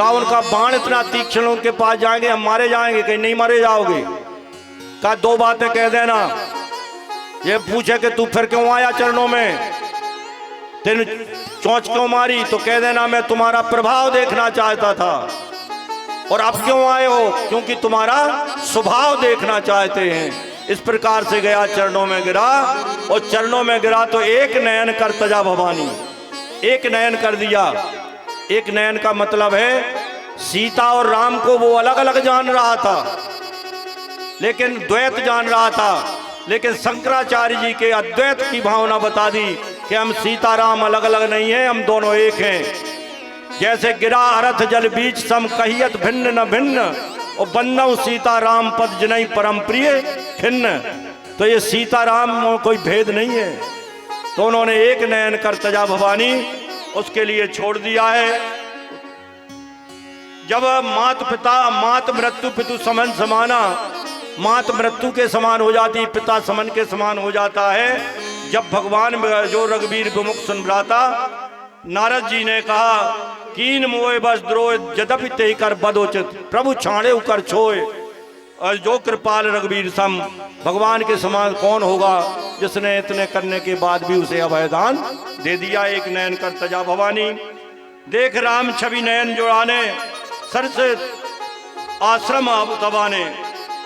कहा उनका बाण इतना तीक्ष्ण, उनके पास जाएंगे हम मारे जाएंगे, कहीं नहीं मारे जाओगे। कहा दो बातें कह देना। ये पूछे कि तू फिर क्यों आया चरणों में, तेन चोंच क्यों मारी, तो कह देना मैं तुम्हारा प्रभाव देखना चाहता था। और अब क्यों आए हो, क्योंकि तुम्हारा स्वभाव देखना चाहते हैं। इस प्रकार से गया चरणों में गिरा, और चरणों में गिरा तो एक नयन कर तजा भवानी, एक नयन कर दिया। एक नयन का मतलब है सीता और राम को वो अलग अलग जान रहा था, लेकिन द्वैत जान रहा था, लेकिन शंकराचार्य जी के अद्वैत की भावना बता दी कि हम सीता राम अलग अलग नहीं हैं, हम दोनों एक हैं। जैसे गिरा अरथ जल बीच सम कहियत भिन्न न भिन्न, और बन्नव सीता राम पद जिनई परम प्रिय खिन्न। तो ये सीता राम में कोई भेद नहीं है। तो उन्होंने एक नयन कर तजा भवानी उसके लिए छोड़ दिया है। जब मात पिता मात मृत्यु पितु समन समाना, मात मृत्यु के समान हो जाती, पिता समन के समान हो जाता है। जब भगवान जो रघुवीर विमुख सुनभ्राता, नारद जी ने कहा कीन मोए बस द्रोह जदपि ते कर बदोचित, प्रभु छाड़े उकर छोए, और जो कृपाल रघुवीर सम, भगवान के समान कौन होगा जिसने इतने करने के बाद भी उसे अभयदान दे दिया। एक नयन कर तजा भवानी। देख राम छवि नयन जुड़ाने, सर से आश्रम तबाने।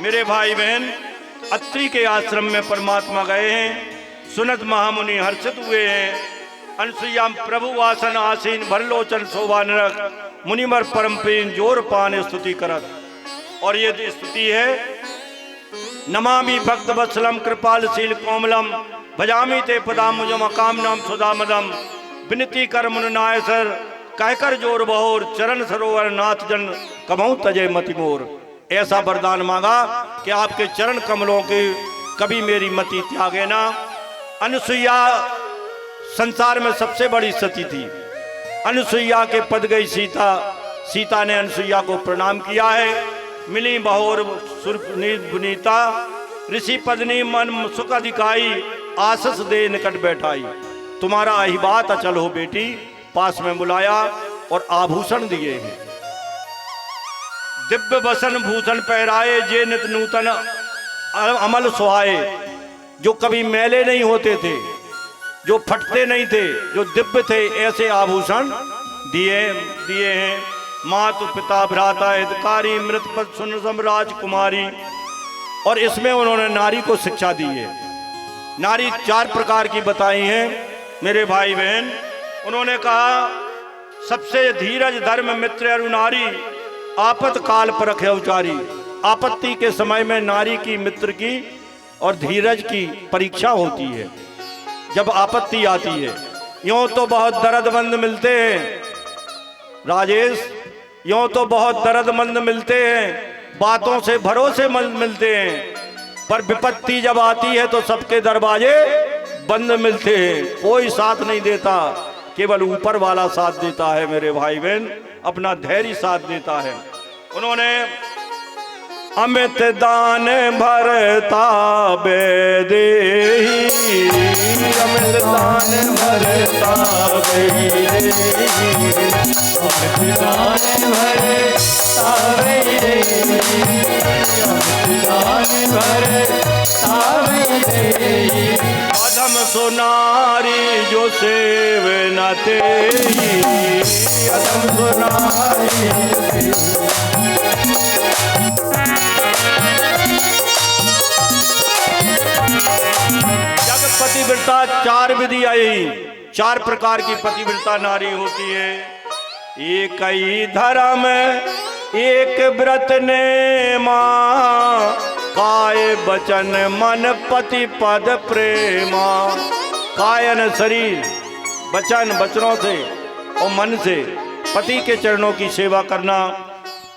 मेरे भाई बहन अत्रि के आश्रम में परमात्मा गए हैं, सुनत महामुनि हर्षित हुए हैं। अनसुईया प्रभु आसन आसीन, भरलोचन शोभा नरक, मुनिमर परम प्रेम जोर पान स्तुति करत। और ये स्तुति है नमामि भक्त वत्सलम कृपालशील कोमलम, भजामि ते पदामुजम अकामनाम सुदामदम, विनती कर मुन नाय सर, कहकर जोर बहोर, चरण सरोवर नाथ जन कमऊ तजे मति मोर। ऐसा वरदान मांगा कि आपके चरण कमलों की कभी मेरी मति त्यागे ना। अनुसुईया संसार में सबसे बड़ी सती थी। अनुसुईया के पद गई सीता, सीता ने अनुसुईया को प्रणाम किया है। मिली बहोर सुनीता, ऋषि पदनी मन सुख अधिकाई, आसस दे निकट बैठाई। तुम्हारा अहिबात अचल हो बेटी, पास में बुलाया और आभूषण दिए हैं। दिव्य वसन भूषण पहराए, जे नित नूतन अमल सुहाए। जो कभी मैले नहीं होते थे, जो फटते नहीं थे, जो दिव्य थे, ऐसे आभूषण दिए हैं। मातु पिता भ्राता हितकारी, मृत पद सुन सम्राज कुमारी। और इसमें उन्होंने नारी को शिक्षा दी है। नारी 4 प्रकार की बताई हैं मेरे भाई बहन। उन्होंने कहा सबसे धीरज धर्म मित्र अरु नारी, आपत काल परख अवचारी। आपत्ति के समय में नारी की, मित्र की और धीरज की परीक्षा होती है जब आपत्ति आती है। यूं तो बहुत दर्दमंद मिलते हैं राजेश, यूं तो बहुत दर्दमंद मिलते हैं, बातों से भरोसेमंद मिलते हैं, पर विपत्ति जब आती है तो सबके दरवाजे बंद मिलते हैं। कोई साथ नहीं देता, केवल ऊपर वाला साथ देता है मेरे भाई बहन, अपना धैर्य साथ देता है। उन्होंने अमित दान भरता बेदेही, अमित दान भरता बेदेही, अमित दान भरता बेदेही, अमित दान भरता बेदेही। अधम सुनारी जो सेव न तेही, अधम सुनारी। जब पतिव्रता 4 विधि आई, 4 प्रकार की पतिव्रता नारी होती है। एक ही धर्म एक व्रत ने माँ, काय बचन मन पति पद प्रेमा। कायन शरीर, वचन वचनों से और मन से पति के चरणों की सेवा करना।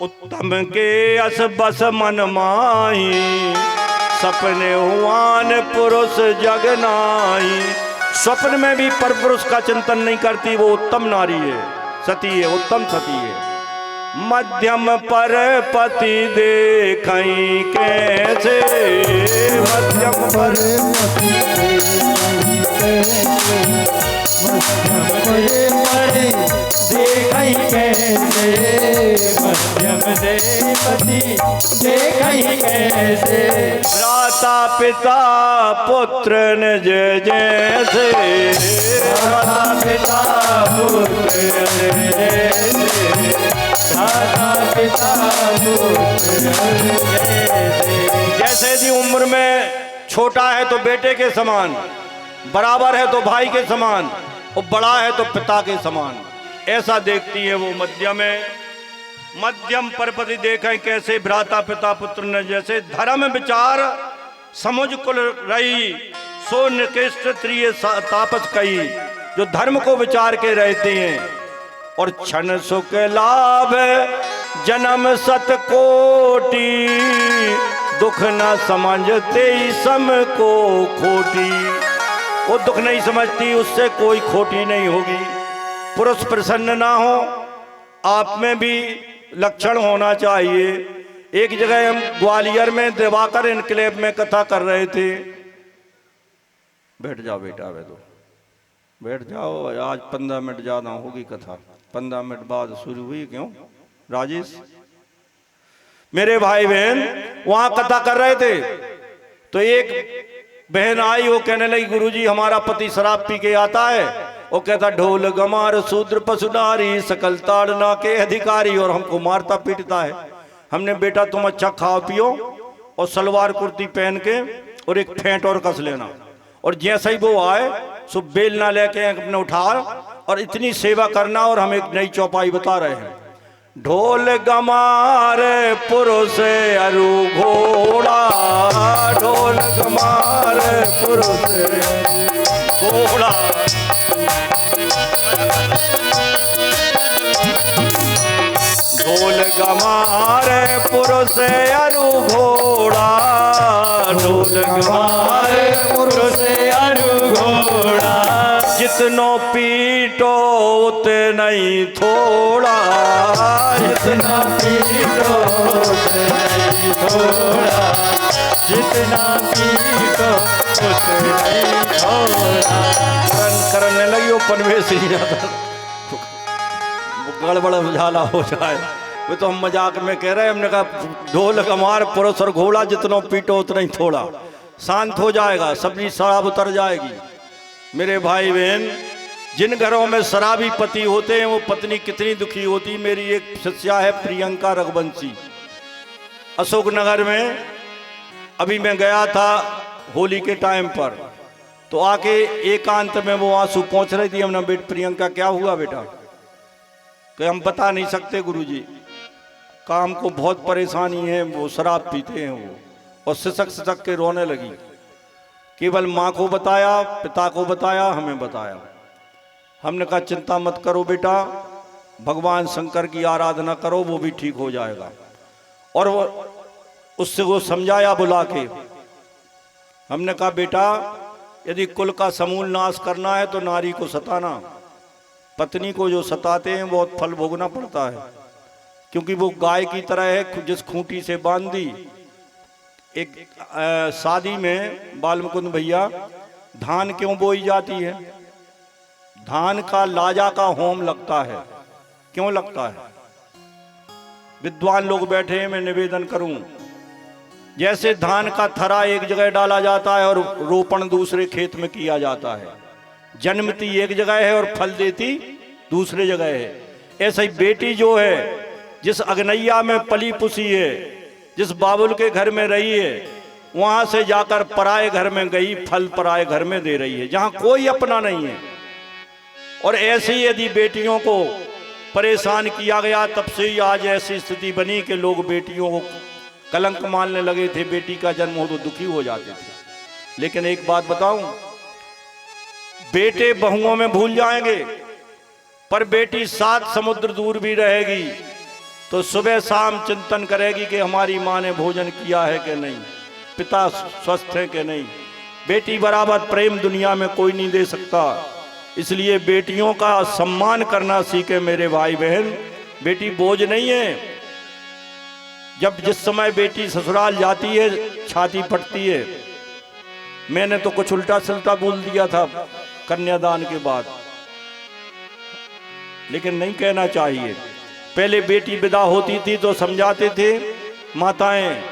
उत्तम के अस बस मन माही, सपने हुआन पुरुष जग नाही। स्वप्न में भी परपुरुष का चिंतन नहीं करती, वो उत्तम नारी है, सती है, उत्तम सती है। मध्यम पर पति देखई कैसे, मध्यम पर पति देखई कैसे, देखई कैसे मध्यम देपति देखई कैसे भ्राता पिता पुत्र निज जैसे भ्राता पिता पुत्र जैसे भ्राता पिता पुत्र जैसे जैसे यदि उम्र में छोटा है तो बेटे के समान, बराबर है तो भाई के समान, और बड़ा है तो पिता के समान, ऐसा देखती है वो मध्यम है। मध्यम परपति देखें कैसे भ्राता पिता पुत्र न जैसे धर्म विचार समुझ कुल रही सो निकृष्ट त्रिय तापस कही। जो धर्म को विचार के रहते हैं और क्षण सुख लाभ जन्म सत कोटि दुख न समझते सम को खोटी। वो दुख नहीं समझती, उससे कोई खोटी नहीं होगी। पुरुष प्रसन्न ना हो, आप में भी लक्षण होना चाहिए। एक जगह हम ग्वालियर में दिवाकर इनकलेव में कथा कर रहे थे। बैठ जाओ बेटा, वे तो बैठ जाओ, आज 15 मिनट ज्यादा होगी कथा, 15 मिनट बाद शुरू हुई। क्यों राजेश? मेरे भाई बहन वहां कथा कर रहे थे तो एक बहन आई, वो कहने लगी गुरुजी हमारा पति शराब पी के आता है, वो कहता ढोल गमार शूद्र पशुनारी सकल ताड़ना के अधिकारी, और हमको मारता पीटता है। हमने बेटा तुम अच्छा खाओ पियो और सलवार कुर्ती पहन के और एक फेंट और कस लेना, और जैसे ही वो आए सो बेलना लेके अपने उठा और इतनी सेवा करना। और हम एक नई चौपाई बता रहे हैं। ढोल गमार पुरुष अरु घोड़ा, ढोल गमार पुरुष घोड़ा, ढोल गमार पुरुष अरु घोड़ा, ढोल गमार पुरुष अरु घोड़ा जितनो पीटो उतना ही थोड़ा, जितना पीटो उतना ही थोड़ा, जितना पीटो उतना ही थोड़ा। करने लगी वो पनवेश ही जाता, गड़बड़ झाला हो जाए। वो तो हम मजाक में कह रहे हैं, हमने कहा ढोल गमार पुरुष और घोड़ा जितनो पीटो उतना ही थोड़ा। शांत हो जाएगा, सबकी शराब उतर जाएगी। मेरे भाई बहन, जिन घरों में शराबी पति होते हैं वो पत्नी कितनी दुखी होती। मेरी एक शिष्या है प्रियंका रघुवंशी, अशोकनगर में। अभी मैं गया था होली के टाइम पर, तो आके एकांत में वो आंसू पहुंच रही थी। हमने बेट प्रियंका क्या हुआ बेटा? कि हम बता नहीं सकते गुरुजी, काम को बहुत परेशानी है, वो शराब पीते हैं वो, और सिसक सिसक के रोने लगी। केवल माँ को बताया, पिता को बताया, हमें बताया। हमने कहा चिंता मत करो बेटा, भगवान शंकर की आराधना करो, वो भी ठीक हो जाएगा। और उससे वो समझाया बुला के। हमने कहा बेटा यदि कुल का समूल नाश करना है तो नारी को सताना, पत्नी को जो सताते हैं बहुत फल भोगना पड़ता है, क्योंकि वो गाय की तरह है जिस खूंटी से बांध दी। एक शादी में बाल मुकुंद भैया धान क्यों बोई जाती है? धान का लाजा का होम लगता है। क्यों लगता है? विद्वान लोग बैठे हैं, मैं निवेदन करूं, जैसे धान का थरा एक जगह डाला जाता है और रोपण दूसरे खेत में किया जाता है, जन्मती एक जगह है और फल देती दूसरे जगह है, ऐसे ही बेटी जो है जिस अग्नैया में पली पुसी है, जिस बाबुल के घर में रही है, वहां से जाकर पराए घर में गई, फल पराए घर में दे रही है, जहां कोई अपना नहीं है। और ऐसे ही यदि बेटियों को परेशान किया गया, तब से ही आज ऐसी स्थिति बनी कि लोग बेटियों को कलंक मानने लगे थे। बेटी का जन्म हो तो दुखी हो जाते थे। लेकिन एक बात बताऊं, बेटे बहुओं में भूल जाएंगे, पर बेटी 7 समुद्र दूर भी रहेगी तो सुबह शाम चिंतन करेगी कि हमारी माँ ने भोजन किया है कि नहीं, पिता स्वस्थ है कि नहीं। बेटी बराबर प्रेम दुनिया में कोई नहीं दे सकता, इसलिए बेटियों का सम्मान करना सीखे मेरे भाई बहन। बेटी बोझ नहीं है। जब जिस समय बेटी ससुराल जाती है छाती फटती है। मैंने तो कुछ उल्टा सुल्टा बोल दिया था कन्यादान के बाद, लेकिन नहीं कहना चाहिए। पहले बेटी विदा होती थी तो समझाते थे माताएं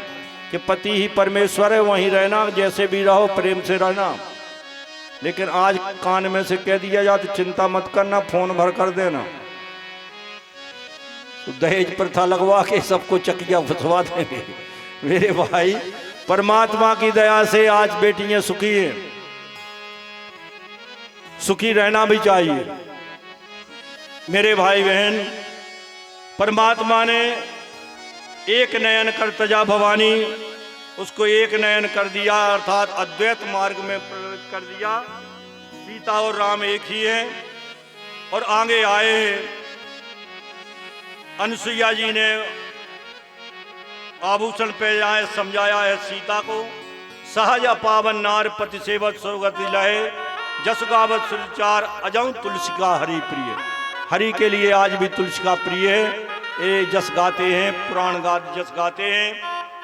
कि पति ही परमेश्वर है, वहीं रहना, जैसे भी रहो प्रेम से रहना। लेकिन आज कान में से कह दिया जाता चिंता मत करना, फोन भर कर देना, तो दहेज प्रथा लगवा के सबको चकिया फंसवा देंगे। मेरे भाई, परमात्मा की दया से आज बेटियां सुखी हैं, सुखी रहना भी चाहिए। मेरे भाई बहन, परमात्मा ने एक नयन कर तजा भवानी, उसको एक नयन कर दिया, अर्थात अद्वैत मार्ग में प्रवेश कर दिया। सीता और राम एक ही हैं और आगे आए हैं। अनुसुईया जी ने आभूषण पे आए समझाया है सीता को, सहज पावन नार पति सेवत सुगति लहे, जस गावत सुचार अजौ तुलसी का हरि प्रिय। हरि के लिए आज भी तुलसी का प्रिय है। ये जस गाते हैं, पुराण गात जस गाते हैं,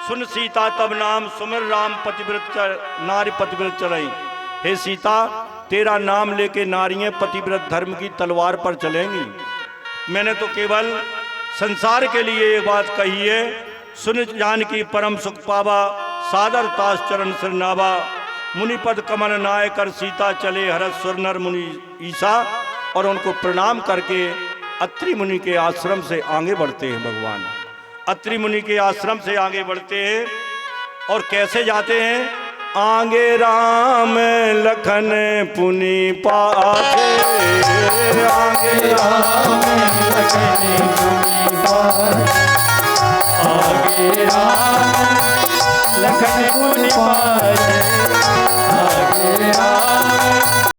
सुन सीता तब नाम सुमिर राम पतिव्रत नारी पतिव्रत चलई। हे सीता, तेरा नाम लेके नारियां पतिव्रत धर्म की तलवार पर चलेंगी। मैंने तो केवल संसार के लिए एक बात कही है, सुन जान की परम सुख पावा, सादर तास चरण सिरनावा, मुनिपद कमल नाय कर सीता चले हरस सुर नर मुनि ईसा। और उनको प्रणाम करके अत्रि मुनि के आश्रम से आगे बढ़ते हैं भगवान। अत्रि मुनि के आश्रम से आगे बढ़ते हैं और कैसे जाते हैं? आगे राम लखन पुनि पाके, आगे राम लखन पुनि पाके, आगे राम लखन पुनि पाके, आगे राम